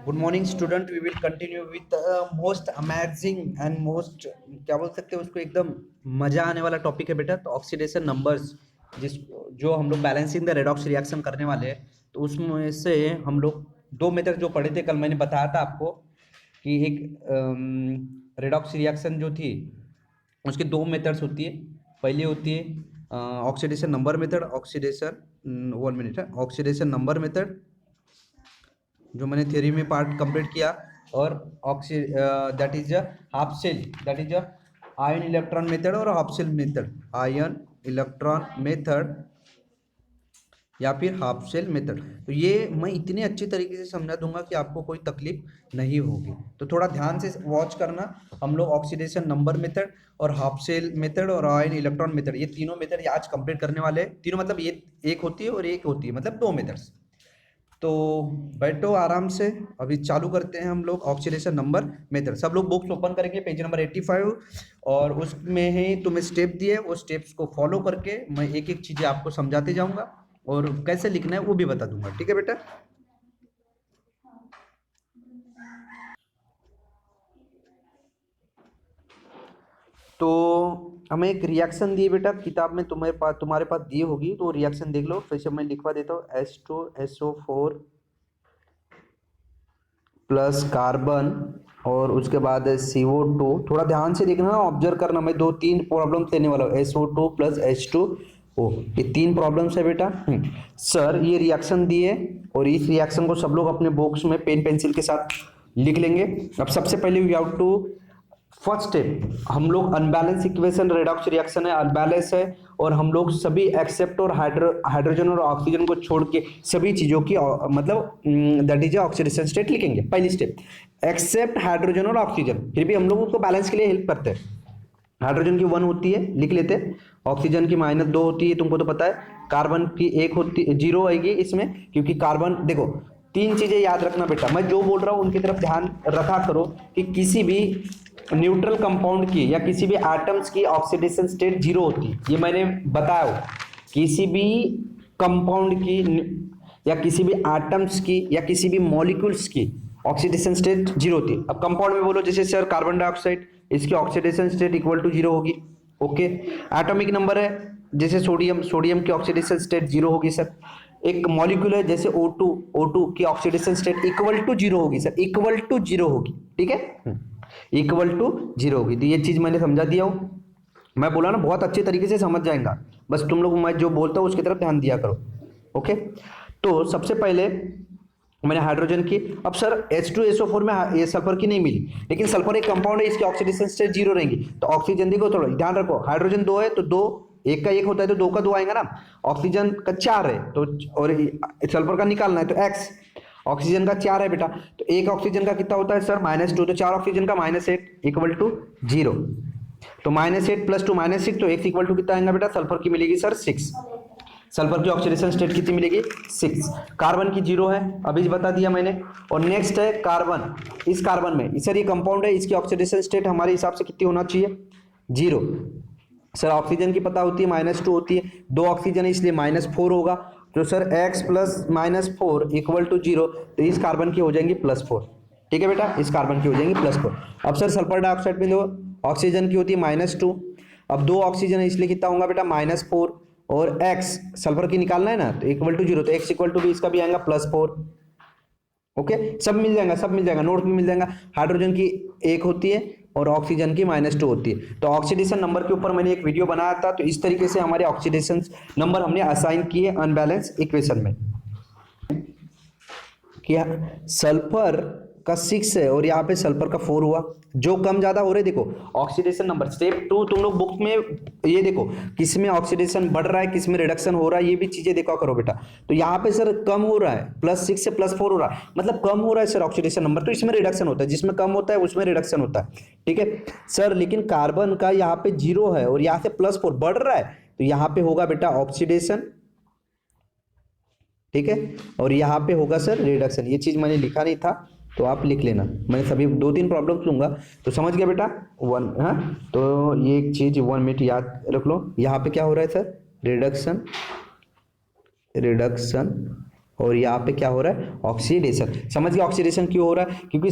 Good morning student, we will continue with most amazing and most क्या बोल सकते हैं उसको, एकदम मजा आने वाला टॉपिक है बेटा। तो ऑक्सीडेशन नंबर्स जिस जो हम लोग बैलेंसिंग द रेडॉक्स रिएक्शन करने वाले हैं, तो उसमें से हम लोग दो मेथड जो पढ़े थे कल, मैंने बताया था आपको कि एक रेडॉक्स रिएक्शन जो थी उसके दो मेथड्स होती है। पहली होती है oxidation number method, oxidation 1 minute है, ऑक्सीडेशन नंबर मेथड जो मैंने थ्योरी में पार्ट कंप्लीट किया, और oxy that is a half cell, that is a ion electron method और half cell method, ion electron method या फिर हाफ सेल मेथड। तो ये मैं इतने अच्छे तरीके से समझा दूंगा कि आपको कोई तकलीफ नहीं होगी। तो थोड़ा ध्यान से वॉच करना। हम लोग ऑक्सीडेशन नंबर मेथड और हाफ सेल मेथड और आयन इलेक्ट्रॉन मेथड, ये तीनों मेथड आज कंप्लीट करने वाले हैं। तीनों मतलब ये एक होती है और एक होती है, मतलब दो मेथड्स। तो बैठो आराम से, अभी चालू करते हैं हम लोग ऑक्सीडेशन नंबर मेथड। सब लोग बुक्स ओपन करेंगे, पेज नंबर 85, और उसमें ही तुम्हें स्टेप दिए, वो स्टेप्स को फॉलो करके मैं एक एक चीजें आपको समझाते जाऊंगा और कैसे लिखना है वो भी बता दूंगा। ठीक है बेटा? तो हमें एक रिएक्शन दी बेटा, किताब में तुम्हारे पास दी होगी, तो रिएक्शन देख लो। फिर से मैं लिखवा देता हूँ, H2SO4 प्लस कार्बन और उसके बाद CO2। थोड़ा ध्यान से देखना, ऑब्जर्व करना। मैं दो तीन प्रॉब्लम लेने वाला हूँ, SO2 प्लस H2O, ये तीन प्रॉब्लम्स है बेटा। सर ये रिएक्शन दिए और इस रिएक्शन को सब लोग अपने बॉक्स में पेन पेंसिल के साथ लिख लेंगे। अब सबसे पहले we have to first step, हम लोग अनबैलेंस इक्वेशन, रेडॉक्स रिएक्शन है, अनबैलेंस है, और हम लोग सभी एक्सेप्ट और हाइड्रोजन और ऑक्सीजन को छोड़ के सभी चीजों की मतलब दैट इज ऑक्सीडेशन स्टेट लिखेंगे। पहली स्टेप, एक्सेप्ट हाइड्रोजन और ऑक्सीजन, फिर भी हम लोग उसको बैलेंस के लिए हेल्प करते हैं। हाइड्रोजन की 1 होती है, लिख लेते हैं। ऑक्सीजन की -2 होती है, तुमको तो पता है। कार्बन की 1 होती, 0 आएगी इसमें, क्योंकि कार्बन, देखो तीन चीजें याद रखना बेटा, मैं जो बोल रहा हूं उनकी तरफ ध्यान रखा करो कि किसी भी न्यूट्रल कंपाउंड की या किसी भी एटम्स की ऑक्सीडेशन स्टेट 0 होती है। ये मैंने बताया हो, किसी भी कंपाउंड की या किसी भी एटम्स की या किसी भी मॉलिक्यूल्स की ऑक्सीडेशन स्टेट 0 होती है। अब कंपाउंड में बोलो, जैसे सर कार्बन डाइऑक्साइड, इसकी ऑक्सीडेशन स्टेट इक्वल टू 0 होगी। ओके, एटॉमिक नंबर है, जैसे सोडियम, सोडियम की ऑक्सीडेशन स्टेट 0 होगी सर। एक मॉलिक्यूल है जैसे O2, O2 की ऑक्सीडेशन स्टेट इक्वल टू 0 होगी सर, इक्वल टू 0 होगी। ठीक है, इक्वल टू 0 होगी। तो ये चीज मैंने समझा दिया हूं, मैं बोला ना बहुत अच्छे तरीके से समझ जाएगा, बस तुम लोग मैं जो बोलता हूं उसकी तरफ ध्यान दिया करो। ओके, तो सबसे पहले मैंने हाइड्रोजन की, अब सर H2SO4 में ये सल्फर की नहीं मिली, लेकिन सल्फर एक कंपाउंड है, इसकी ऑक्सीडेशन स्टेट 0 रहेंगी। तो ऑक्सीजन, देखो थोड़ा ध्यान रखो, हाइड्रोजन 2 है तो 2, एक का 1 होता है तो 2 का 2 आएगा ना। ऑक्सीजन का 4 है तो, और सल्फर का निकालना है तो X, ऑक्सीजन का 4 है बेटा, तो एक ऑक्सीजन का कितना होता है सर -2, तो 4 ऑक्सीजन का -8 इक्वल टू 0। तो -8 + 2 -6, तो X इक्वल टू कितना आएगा बेटा, सल्फर की मिलेगी सर 6। सल्फर की ऑक्सीडेशन स्टेट कितनी मिलेगी, 6। कार्बन की 0 है, अभी बता दिया मैंने। और नेक्स्ट है कार्बन, इस कार्बन में सर ये कंपाउंड है, इसकी ऑक्सीडेशन स्टेट हमारे हिसाब से कितनी होना चाहिए, 0। सर ऑक्सीजन की पता होती है -2 होती है, 2 ऑक्सीजन है इसलिए -4 होगा। तो सर X + -4 इक्वल टू 0, तो इस कार्बन की हो जाएंगी +4। ठीक है बेटा, इस कार्बन की हो जाएंगी +4। अब सर सल्फर डाइऑक्साइड में देखो, ऑक्सीजन की होती है -2, अब 2 ऑक्सीजन है इसलिए कितना होगा बेटा, -4, और X सल्फर की निकालना है ना, तो इक्वल टू 0, तो X इक्वल टू भी इसका भी आएगा +4। ओके, सब मिल जाएगा, सब मिल जाएगा, नोट में मिल जाएगा। हाइड्रोजन की 1 होती है और ऑक्सीजन की -2 होती है। तो ऑक्सीडेशन नंबर के ऊपर मैंने एक वीडियो बनाया था, तो इस तरीके से हमारे ऑक्सीडेशन नंबर हमने असाइन किए अनबैलेंस इक्वेशन में। क्या सल्फर का 6 है और यहाँ पे सल्फर का 4 हुआ, जो कम ज्यादा हो रहे, देखो ऑक्सीडेशन नंबर स्टेप 2 तुम लोग बुक में ये देखो, किस में ऑक्सीडेशन बढ़ रहा है, किस में रिडक्शन हो रहा है, ये भी चीजें देखा करो बेटा। तो यहाँ पे सर कम हो रहा है, +6 से +4 हो रहा है, मतलब कम हो रहा है सर ऑक्सीडेशन नंबर, तो इसमें रिडक्शन होता है, जिसमें कम होता है उसमें रिडक्शन होता है। ठीक है सर, लेकिन कार्बन का यहाँ पे 0 है और यहाँ से +4 बढ़ रहा है, तो यहाँ पे होगा बेटा ऑक्सीडेशन। ठीक है, और यहाँ पे होगा सर रिडक्शन। ये चीज मैंने लिखा नहीं था तो आप लिख लेना, मैं सभी 2-3 प्रॉब्लम लूंगा। तो समझ गया बेटा 1, हाँ, तो ये एक चीज 1 मिनट याद रख लो। यहाँ पे क्या हो रहा है सर, रिडक्शन, रिडक्शन और यहाँ पे क्या हो रहा है, ऑक्सीडेशन। समझ गए ऑक्सीडेशन क्यों हो रहा है, क्योंकि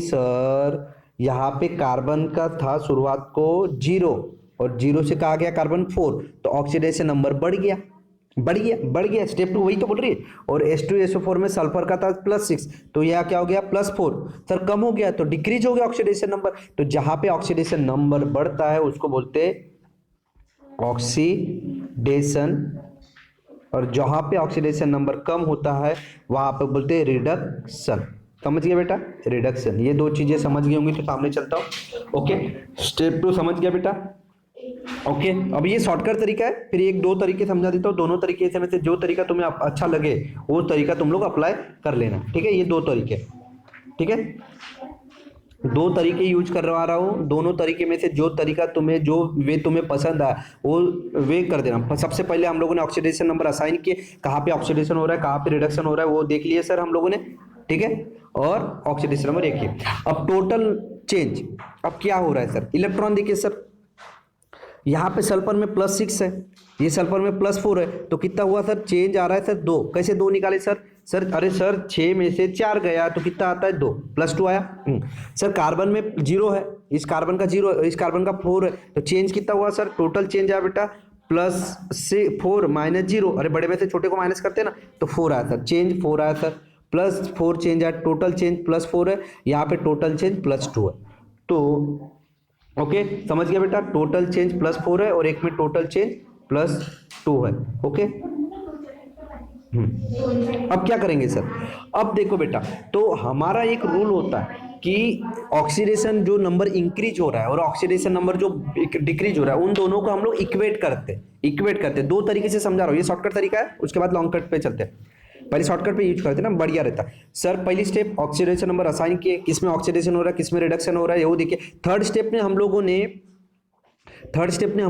सर यहाँ पे कार्बन का था शुरुआत को 0 और 0 से कहा गया कार्बन 4, तो ऑक्सीडेशन नंबर बढ़ गया। स्टेप 2 वही तो बोल रही है। और H2SO4 में सल्फर का था +6, तो यह क्या हो गया +4। सर कम हो गया तो डिक्रीज हो गया ऑक्सीडेशन नंबर। तो जहां पे ऑक्सीडेशन नंबर बढ़ता है उसको बोलते हैं ऑक्सीडेशन, और जहां पे ऑक्सीडेशन नंबर कम होता है वहां पे बोलते हैं रिडक्शन। समझ गया बेटा, रिडक्शन। ये दो चीजें समझ गई होंगी तो सामने चलता हूं। ओके, स्टेप 2 समझ गया बेटा। ओके, अब ये शॉर्टकट तरीका है, फिर एक दो तरीके समझा देता हूँ। दोनों तरीके से में से जो तरीका तुम्हें अच्छा लगे वो तरीका तुम लोग अप्लाई कर लेना, ठीक है। ये दो तरीके, ठीक है, दो तरीके यूज करवा रहा हूँ। दोनों तरीके में से जो तरीका तुम्हें, जो वे तुम्हें पसंद आया वो वे कर देना। सबसे पहले हम लोगों ने ऑक्सीडेशन नंबर असाइन किए, कहाँ पे ऑक्सीडेशन हो रहा है कहाँ पे रिडक्शन हो रहा है वो देख लिए सर हम लोगों ने, ठीक है। और ऑक्सीडेशन नंबर देखिए। अब टोटल चेंज अब क्या हो रहा है सर, इलेक्ट्रॉन देखिए सर, यहाँ पे सल्फर में +6 है, ये सल्फर में +4 है, तो कितना हुआ सर, चेंज आ रहा है सर 2। कैसे 2 निकाले सर, अरे सर 6 में से 4 गया तो कितना आता है 2, +2 आया। सर कार्बन में 0 है, इस कार्बन का 0 है, इस कार्बन का 4 है, तो चेंज कितना हुआ सर, टोटल चेंज आया बेटा +4 -0, अरे बड़े में से छोटे को माइनस करते हैं ना, तो 4 आया सर, चेंज 4 आया सर, +4 चेंज आया, टोटल चेंज +4 है, यहाँ पे टोटल चेंज +2 है। तो ओके समझ गया बेटा, टोटल चेंज +4 है और एक में टोटल चेंज +2 है। ओके, अब क्या करेंगे सर, अब देखो बेटा, तो हमारा एक रूल होता है कि ऑक्सीडेशन जो नंबर इंक्रीज हो रहा है और ऑक्सीडेशन नंबर जो डिक्रीज हो रहा है उन दोनों को हम लोग इक्वेट करते हैं। दो तरीके से समझा रहा हूँ, ये शॉर्टकट तरीका है, उसके बाद लॉन्ग कट पे चलते हैं। पहले शॉर्टकट पे यूज करते हैं ना, बढ़िया रहता है सर। पहली स्टेप ऑक्सीडेशन नंबर असाइन किए, किसमें ऑक्सीडेशन हो रहा है किसमें रिडक्शन हो रहा है वो देखिए। थर्ड स्टेप में हम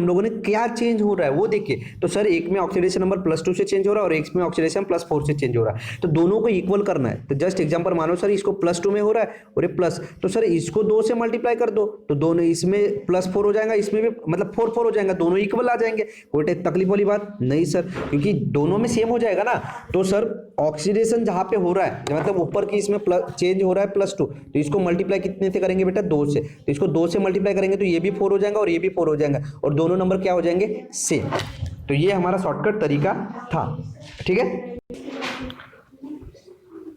लोगों ने क्या चेंज हो रहा है वो देखिए। तो सर एक में ऑक्सीडेशन नंबर +2 से चेंज हो रहा है और एक में ऑक्सीडेशन +4 से चेंज हो रहा है, तो दोनों को इक्वल करना है। तो जस्ट एग्जांपल मानो सर इसको +2 में हो रहा है और ये प्लस, तो सर इसको 2 से मल्टीप्लाई कर दो तो दोनों इसमें +4 हो जाएगा, इसमें भी मतलब 4 हो जाएगा, दोनों इक्वल आ जाएंगे। कोई तकलीफ वाली बात नहीं सर, क्योंकि दोनों में सेम हो जाएगा ना। तो सर ऑक्सीडेशन जहां पे हो रहा है मतलब ऊपर की इसमें चेंज हो रहा है +2, तो इसको मल्टीप्लाई कितने से करेंगे बेटा 2 से, तो इसको 2 से मल्टीप्लाई करेंगे तो ये भी 4 हो जाएगा और ये भी 4 हो जाएगा और दोनों नंबर क्या हो जाएंगे सेम। तो ये हमारा शॉर्टकट तरीका था, ठीक है।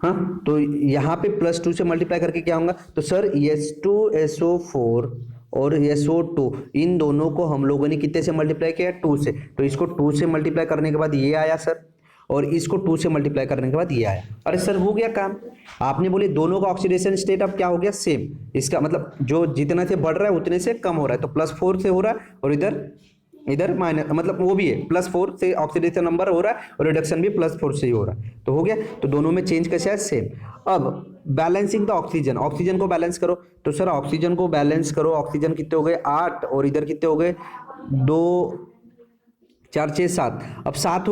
हाँ, तो यहाँ पे +2 से मल्टीप्लाई करके क्या होगा, तो सर H2SO4 और SO2 इन दोनों को हम लोगों ने कितने से मल्टीप्लाई किया 2 से, तो इसको 2 से मल्टीप्लाई करने के बाद ये आया सर, और इसको 2 से मल्टीप्लाई करने के बाद ये आया। अरे सर हो गया काम, आपने बोले दोनों का ऑक्सीडेशन स्टेट अब क्या हो गया सेम। इसका मतलब जो जितना से बढ़ रहा है उतने से कम हो रहा है, तो +4 से हो रहा है और इधर माइनस, मतलब वो भी है +4 से ऑक्सीडेशन नंबर हो रहा है और रिडक्शन भी +4 से ही हो रहा है, तो हो गया। तो दोनों में चेंज कैसे है सेम। अब बैलेंसिंग द ऑक्सीजन को बैलेंस करो, तो सर ऑक्सीजन को बैलेंस करो, ऑक्सीजन कितने हो गए 8 और इधर कितने हो गए 2 4 6 7, अब 7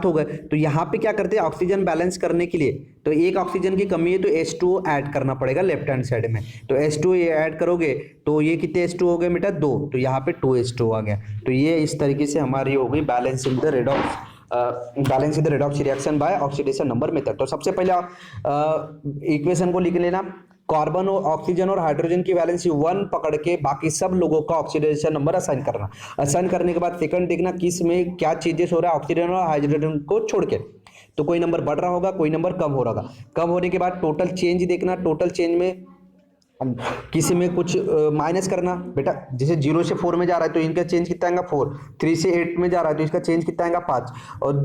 हो गए, तो यहाँ पे क्या करते हैं ऑक्सीजन बैलेंस करने के लिए, तो एक ऑक्सीजन की कमी है तो H2O ऐड करना पड़ेगा लेफ्ट हैंड साइड में, तो H2O ये ऐड करोगे तो ये कितने H2O हो गए बेटा 2, तो यहाँ पे 2 H2O आ गया। तो ये इस तरीके से हमारी हो गई balancing the redox reaction by oxidation number method. तो सबसे पहले इक्वेशन को लिख लेना, कार्बन और ऑक्सीजन और हाइड्रोजन की वैलेंसी 1 पकड़ के बाकी सब लोगों का ऑक्सीडेशन नंबर असाइन करना। असाइन करने के बाद सेकंड देखना किस में क्या चेंजेस हो रहा है ऑक्सीजन और हाइड्रोजन को छोड़ के, तो कोई नंबर बढ़ रहा होगा कोई नंबर कम हो रहा होगा। कम होने के बाद टोटल चेंज देखना, टोटल चेंज में किसी में कुछ माइनस करना बेटा, जैसे 0 से 4 में जा रहा है तो इनका चेंज कितना आएगा 4, 3 से 8 में जा रहा है तो इसका चेंज कितना आएगा 5, और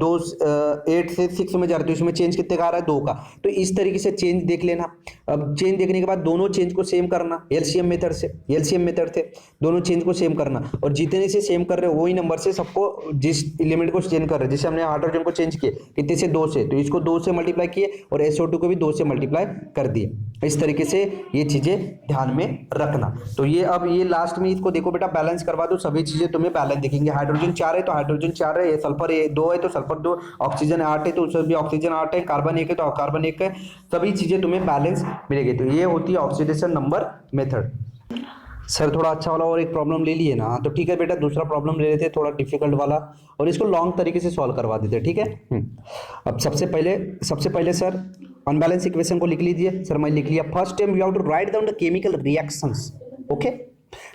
8 से 6 में जा रहा है तो इसमें चेंज कितने का आ रहा है 2 का। तो इस तरीके से चेंज देख लेना। अब चेंज देखने के बाद दोनों चेंज को सेम करना एलसीएम मेथड से दोनों चेंज को सेम करना, और जितने से सेम कर रहे हो वही नंबर से सबको जिस एलिमेंट को चेंज कर रहे हैं, जैसे हमने हाइड्रोजन को चेंज किए कितने से 2 से, तो इसको 2 से मल्टीप्लाई किए और SO2 को भी 2 से मल्टीप्लाई कर दिए। इस तरीके से ये चीजें ध्यान में रखना। तो ये अब ये लास्ट में इसको देखो बेटा बैलेंस करवा दो, सभी चीजें तुम्हें बैलेंस दिखेंगे। हाइड्रोजन 4 है तो हाइड्रोजन 4 है, सल्फर 2 है तो सल्फर 2, ऑक्सीजन 8 है तो उसमें भी ऑक्सीजन 8 है, कार्बन 1 है तो कार्बन 1 है, सभी चीजें तुम्हें बैलेंस मिलेगी। तो ये होती है ऑक्सीडेशन नंबर मेथड। सर थोड़ा अच्छा वाला और एक प्रॉब्लम ले लिए ना, तो ठीक है बेटा, दूसरा प्रॉब्लम ले लेते हैं थोड़ा डिफिकल्ट वाला, और इसको लॉन्ग तरीके से सॉल्व करवा देते हैं, ठीक है। अब सबसे पहले सर अनबैलेंस इक्वेशन को लिख लीजिए। सर मैं लिख लिया। First time you have to write down the chemical reactions, okay.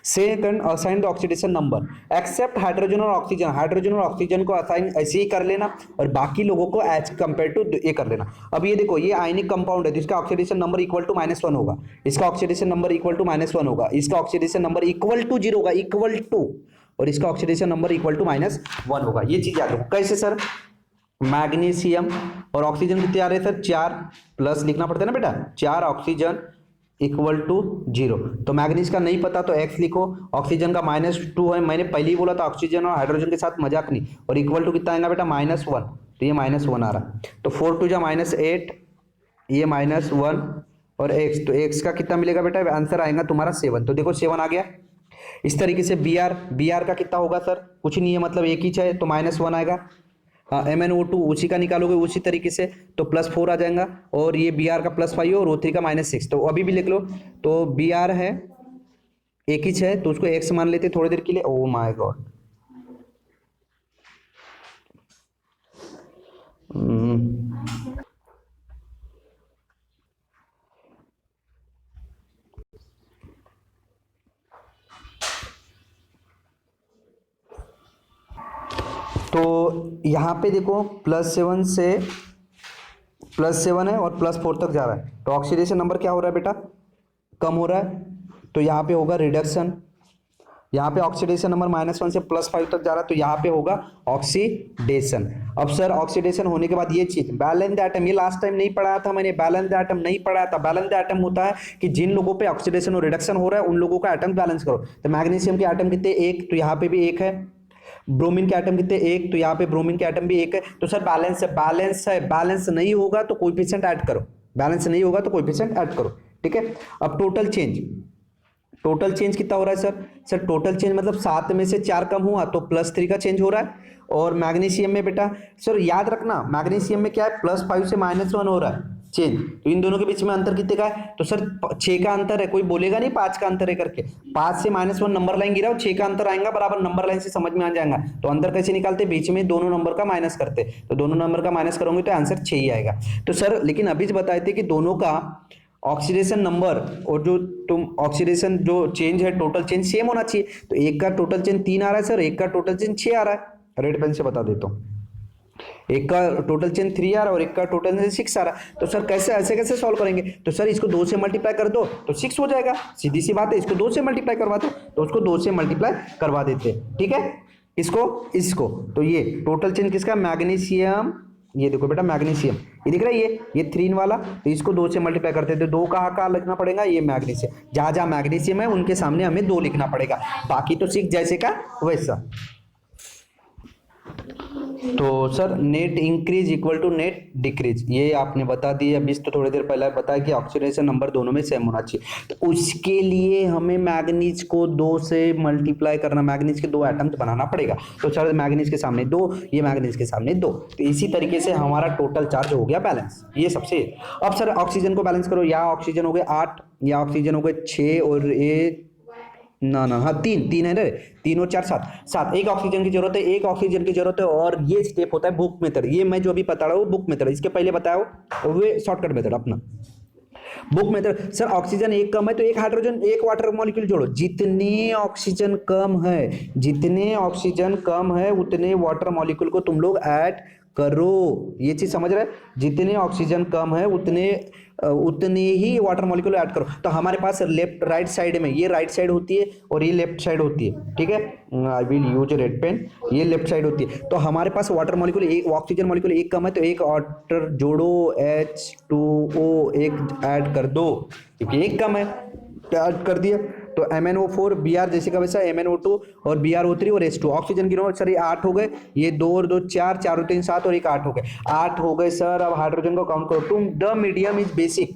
Second assign the oxidation number, except hydrogen और ऑक्सीजन, हाइड्रोजन और ऑक्सीजन को असाइन ऐसे ही कर लेना, और बाकी लोगों को एज कंपेयर टू ये कर लेना। अब ये देखो, ये आयनिक कंपाउंड है तो इसका ऑक्सीडेशन नंबर इक्वल टू -1 होगा, इसका ऑक्सीडेशन नंबर इक्वल टू -1 होगा, इसका ऑक्सीडेशन नंबर इक्वल टू 0 होगा, इक्वल टू, और इसका ऑक्सीडेशन नंबर इक्वल टू -1 होगा। ये चीज याद रखो। कैसे सर? मैग्नीशियम और ऑक्सीजन कितने आ रहे हैं सर? 4 प्लस लिखना पड़ता है ना बेटा, 4 ऑक्सीजन इक्वल टू 0। तो मैग्नीज का नहीं पता तो x लिखो, ऑक्सीजन का -2 है, मैंने पहले ही बोला था ऑक्सीजन और हाइड्रोजन के साथ मजाक नहीं, और इक्वल टू कितना आएगा बेटा? -1, तो ये -1 आ रहा है, तो 4 2 जा -8, ये -1 और x, तो x का कितना मिलेगा बेटा? आंसर आएगा तुम्हारा 7। तो देखो 7 आ गया। इस तरीके से br का कितना होगा सर? कुछ नहीं है, मतलब एक ही है, तो -1 आएगा। MnO2 उसी का निकालोगे उसी तरीके से, तो +4 आ जाएगा, और ये Br का +5 और O3 का -6, तो अभी भी लिख लो। तो Br है, एक ही है, तो उसको x मान लेते थोड़ी देर के लिए। ओ माय गॉड, तो यहाँ पे देखो +7 है और +4 तक जा रहा है, तो ऑक्सीडेशन नंबर क्या हो रहा है बेटा? कम हो रहा है, तो यहाँ पे होगा रिडक्शन। यहाँ पे ऑक्सीडेशन नंबर -1 से +5 तक जा रहा है, तो यहाँ पे होगा ऑक्सीडेशन। अब सर ऑक्सीडेशन होने के बाद ये चीज बैलेंस द एटम, ये लास्ट टाइम नहीं पढ़ाया था मैंने, बैलेंस द एटम नहीं पढ़ाया था। बैलेंस द एटम होता है कि जिन लोगों पे ऑक्सीडेशन और रिडक्शन हो रहा है उन लोगों का एटम बैलेंस करो। तो मैग्नीशियम के एटम कितने? 1, तो यहाँ पे भी 1 है। ब्रोमीन के एटम कितने? 1, तो यहाँ पे ब्रोमीन के एटम भी 1 है। तो सर बैलेंस है, बैलेंस नहीं होगा तो कोएफिशिएंट ऐड करो, बैलेंस नहीं होगा तो कोएफिशिएंट ऐड करो, ठीक है। अब टोटल चेंज कितना हो रहा है सर? सर टोटल चेंज मतलब 7 में से 4 कम हुआ तो +3 का चेंज हो रहा है। और मैग्नीशियम में बेटा सर याद रखना, मैग्नीशियम में क्या है? +5 से -1 हो रहा है चेंज, तो इन दोनों के बीच में अंतर कितने का है? तो सर 6 का अंतर है, कोई बोलेगा नहीं 5 का अंतर है करके। 5 से -1 नंबर लाइन गिराओ, 6 का अंतर आएगा बराबर, नंबर लाइन से समझ में आ जाएगा। तो अंतर कैसे निकालते? बीच में दोनों नंबर का माइनस करते, तो दोनों नंबर का माइनस करोगे तो आंसर 6 ही आएगा। तो सर लेकिन अभी बताए थे कि दोनों का ऑक्सीडेशन नंबर और जो तुम ऑक्सीडेशन जो चेंज है टोटल चेंज सेम होना चाहिए। तो एक का टोटल चेंज 3 आ रहा है सर, एक का टोटल चेंज 6 आ रहा है। रेड पेन से बता देता हूँ, एक का टोटल चेंज 3 आ रहा है और एक का टोटल चेंज 6 आ रहा है। तो सर कैसे ऐसे कैसे सॉल्व करेंगे? तो सर इसको 2 से मल्टीप्लाई कर दो तो 6 हो जाएगा, सीधी सी बात है। इसको 2 से मल्टीप्लाई करवा दो तो उसको 2 से मल्टीप्लाई करवा देते हैं, ठीक है। इसको तो ये टोटल चेंज किसका? मैग्नीशियम, ये देखो बेटा मैग्नीशियम, ये दिख रहा है, ये 3 वाला, तो इसको 2 से मल्टीप्लाई करते थे। 2 कहाँ लिखना पड़ेगा? ये मैग्नीशियम, जहाँ जहाँ मैग्नीशियम है उनके सामने हमें 2 लिखना पड़ेगा, बाकी तो 6 जैसे का वैसा। तो sir net increase equal to net decrease, ये आपने बता दिया अभी तो थोड़ी देर पहले बताया कि ऑक्सीडेशन नंबर दोनों में सेम होना चाहिए। तो उसके लिए हमें मैग्नीज को 2 से मल्टीप्लाई करना, मैग्नीज के 2 एटम्स बनाना पड़ेगा। तो सर मैग्नीज के सामने 2, ये मैग्नीज के सामने 2, तो इसी तरीके से हमारा टोटल चार्ज हो गया बैलेंस, ये सबसे। अब सर ऑक्सीजन को बैलेंस करो, या ऑक्सीजन हो गए 8, या ऑक्सीजन हो गए 6, और ये ना हाँ 3 है ना, 3 और 4 7, एक ऑक्सीजन की जरूरत है, एक ऑक्सीजन की जरूरत है। और ये स्टेप होता है बुक मेथड, ये मैं जो अभी बता रहा हूँ बुक मेथड, इसके पहले बताओ वे शॉर्टकट मेथड अपना बुक मेथड। सर ऑक्सीजन एक कम है तो एक हाइड्रोजन, एक वाटर मॉलिक्यूल जोड़ो, जितने ऑक्सीजन कम है उतने वाटर मॉलिक्यूल को तुम लोग ऐड करो, ये चीज समझ रहे? जितने ऑक्सीजन कम है उतने ही वाटर मॉलिक्यूल ऐड करो। तो हमारे पास लेफ्ट राइट साइड में ये राइट साइड होती है और ये लेफ्ट साइड होती है, ठीक है। I will use red pen, ये लेफ्ट साइड होती है। तो हमारे पास वाटर मॉलिक्यूल एक, ऑक्सीजन मॉलिक्यूल एक कम है तो एक वाटर जोड़ो, H2O एक ऐड कर दो, क्योंकि एक कम है तो ऐड कर दिया। तो MnO4 Br जैसे का वैसा MnO2 और BrO3 और H2 ऑक्सीजन की सर ये 8 हो गए, ये 2 और 2 4, 4 और 3 7 और एक 8 हो गए, 8 हो गए सर। अब हाइड्रोजन को काउंट करो। तुम the medium is basic,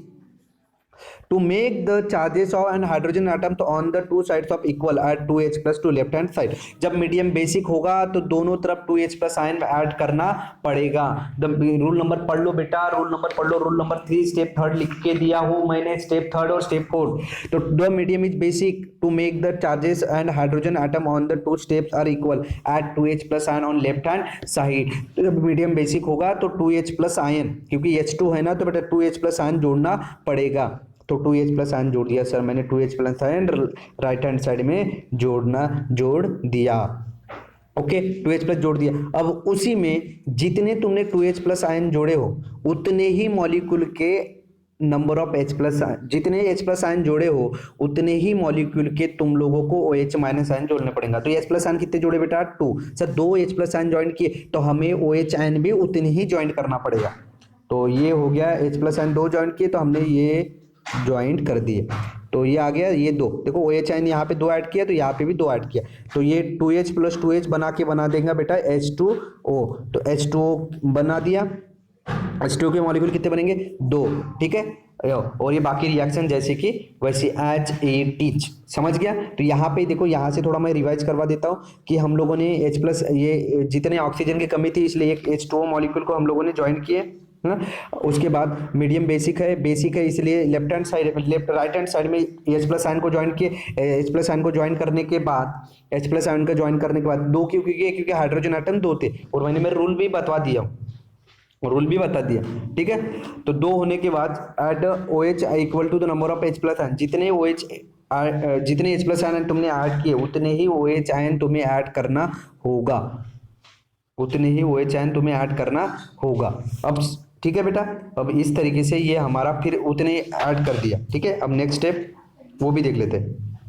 To make the charges of an hydrogen atom तो on the two sides of equal add 2H plus to left hand side। जब मीडियम बेसिक होगा तो दोनों तरफ 2H प्लस आयन ऐड करना पड़ेगा। Rule number पढ़ लो बेटा, रूल नंबर पढ़ लो। रूल नंबर 3 स्टेप 3 लिख के दिया हूं मैंने, स्टेप 3 और स्टेप 4। तो the medium is basic to make the charges and hydrogen atom on the two steps are equal at 2H plus ion on left hand side. तो जब मीडियम बेसिक होगा तो 2H प्लस आयन, क्योंकि H2 है ना, तो बेटा 2H plus ion जोड़ना पड़ेगा। तो 2H प्लस आयन जोड़ दिया सर मैंने, 2H plus ion right hand side में जोड़ दिया। ओके 2H प्लस जोड़ दिया। अब उसी में जितने तुमने 2H प्लस आयन जोड़े हो उतने ही मॉलिक्यूल के नंबर ऑफ H प्लस, जितने H प्लस आयन जोड़े हो उतने ही मॉलिक्यूल के तुम लोगों को OH माइनस आयन जोड़ने पड़ेगा। तो H प्लस आयन कितने जोड़े बेटा? 2। Sir 2 H plus ion join किए तो हमें OH आयन भी उतने ही ज्वाइन करना पड़ेगा। तो ये हो गया, H प्लस आयन 2 ज्वाइन किए तो हमने ये ज्वाइंट कर दिए। तो ये आ गया ये 2। देखो OH आयन यहाँ पे 2 ऐड किया तो यहाँ पे भी 2 ऐड किया, तो ये 2H प्लस 2H बना देगा बेटा H2O। तो H2O बना दिया। H2O के मॉलिक्यूल कितने बनेंगे? 2। ठीक है, और ये बाकी रिएक्शन जैसे कि वैसे एज इट इज। समझ गया? तो यहाँ पे देखो, यहाँ से थोड़ा मैं रिवाइज करवा देता हूँ कि हम लोगों ने H प्लस, ये जितने ऑक्सीजन की कमी थी इसलिए एक H2O मॉलिक्यूल को हम लोगों ने ज्वाइन किए है ना। उसके बाद मीडियम बेसिक है इसलिए left hand side, right hand side में H प्लस आयन को ज्वाइन किए। H प्लस आयन को ज्वाइन करने के बाद, H प्लस आयन को ज्वाइन करने के बाद 2 क्यों? क्योंकि हाइड्रोजन एटम 2 थे और मैंने मेरा रूल भी बता दिया, ठीक है। तो 2 होने के बाद add OH equal to the number of H plus ion. जितने H प्लस आयन तुमने ऐड किए उतने ही OH आयन तुम्हें ऐड करना होगा, अब ठीक है बेटा। अब इस तरीके से ये हमारा फिर उतने ऐड कर दिया। ठीक है, अब नेक्स्ट स्टेप वो भी देख लेते हैं।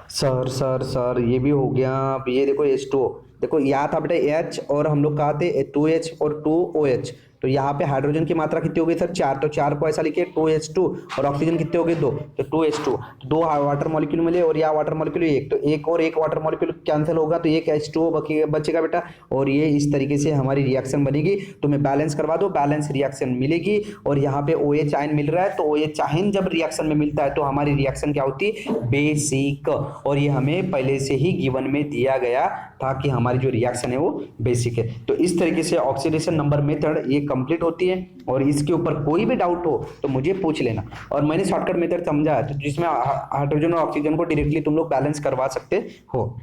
सर ये भी हो गया। अब ये देखो H2O, देखो यहाँ था बेटा H और हम लोग कहा थे 2H और 2OH। तो यहाँ पे हाइड्रोजन की मात्रा कितनी हो गई सर? 4। तो 4 को ऐसा लिखे 2H2 और ऑक्सीजन कितने हो गए? 2। तो 2H2, 2 वाटर मॉलिक्यूल मिले और यहाँ वाटर मॉलिक्यूल 1, तो एक और एक वाटर मॉलिक्यूल कैंसिल होगा तो एक H2O बचेगा बेटा। और ये इस तरीके से हमारी रिएक्शन बनेगी। तो मैं बैलेंस करवा दो, बैलेंस रिएक्शन मिलेगी। और यहाँ पे OH आयन मिल रहा है, तो OH आयन जब रिएक्शन में मिलता है तो हमारी रिएक्शन क्या होती है? बेसिक। और ये हमें पहले से ही गिवन में दिया गया था कि हमारी जो रिएक्शन है वो बेसिक है। तो इस तरीके से ऑक्सीडेशन नंबर मेथड ये कंप्लीट होती है। और इसके ऊपर कोई भी डाउट हो तो मुझे पूछ लेना। और मैंने शॉर्टकट मेथड समझा है तो जिसमें हाइड्रोजन और ऑक्सीजन को डायरेक्टली तुम लोग बैलेंस करवा सकते हो।